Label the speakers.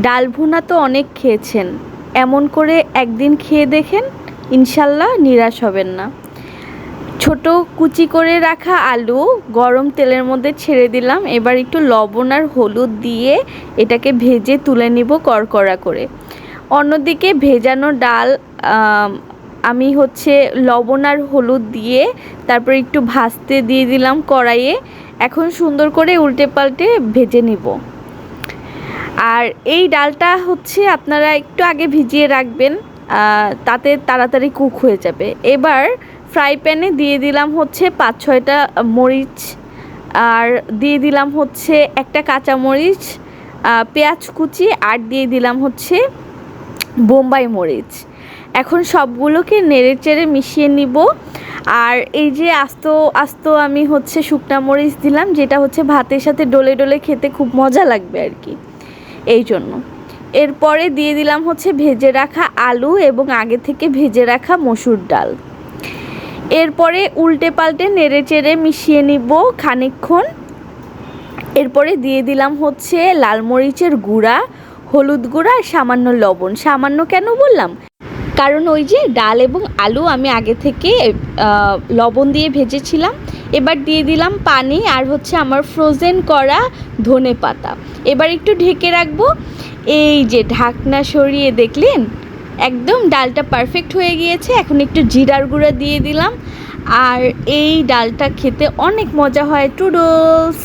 Speaker 1: ডাল ভুনা তো অনেক খেয়েছেন, এমন করে একদিন খেয়ে দেখেন, ইনশাল্লাহ নিরাশ হবেন না। ছোট কুচি করে রাখা আলু গরম তেলের মধ্যে ছেড়ে দিলাম। এবার একটু লবণ আর হলুদ দিয়ে এটাকে ভেজে তুলে নিব কড়কড়া করে। অন্যদিকে ভেজানো ডাল আমি লবণ আর হলুদ দিয়ে তারপর একটু ভাজতে দিয়ে দিলাম কড়াইয়ে। এখন সুন্দর করে উল্টে পাল্টে ভেজে নিব। আর এই ডালটা আপনারা একটু আগে ভিজিয়ে রাখবেন, তাতে তাড়াতাড়ি কুক হয়ে যাবে। এবার ফ্রাই প্যানে দিয়ে দিলাম 5-6টা মরিচ, আর দিয়ে দিলাম একটা কাঁচামরিচ, পেঁয়াজ কুচি, আর দিয়ে দিলাম বোম্বাই মরিচ। এখন সবগুলোকে নেড়েচেড়ে মিশিয়ে নিব। আর এই যে আস্ত আস্ত আমি শুকনা মরিচ দিলাম, যেটা ভাতের সাথে ডলে ডলে খেতে খুব মজা লাগবে আর কি, এই জন্য। এরপরে দিয়ে দিলাম ভেজে রাখা আলু এবং আগে থেকে ভেজে রাখা মসুর ডাল। এরপরে উল্টে পাল্টে নেড়ে চেড়ে মিশিয়ে নিব খানিকক্ষণ। এরপরে দিয়ে দিলাম লাল মরিচের গুঁড়া, হলুদ গুঁড়া আর সামান্য লবণ। সামান্য কেন বললাম, কারণ ওই যে ডাল এবং আলু আমি আগে থেকে লবণ দিয়ে ভেজেছিলাম। এবার দিয়ে দিলাম পানি আর আমার ফ্রোজেন করা ধনে পাতা। এবার একটু ঢেকে রাখবো। এই যে ঢাকনা সরিয়ে দেখলেন, একদম ডালটা পারফেক্ট হয়ে গিয়েছে। এখন একটু জিরার গুঁড়া দিয়ে দিলাম। আর এই ডালটা খেতে অনেক মজা হয়। টুডলস।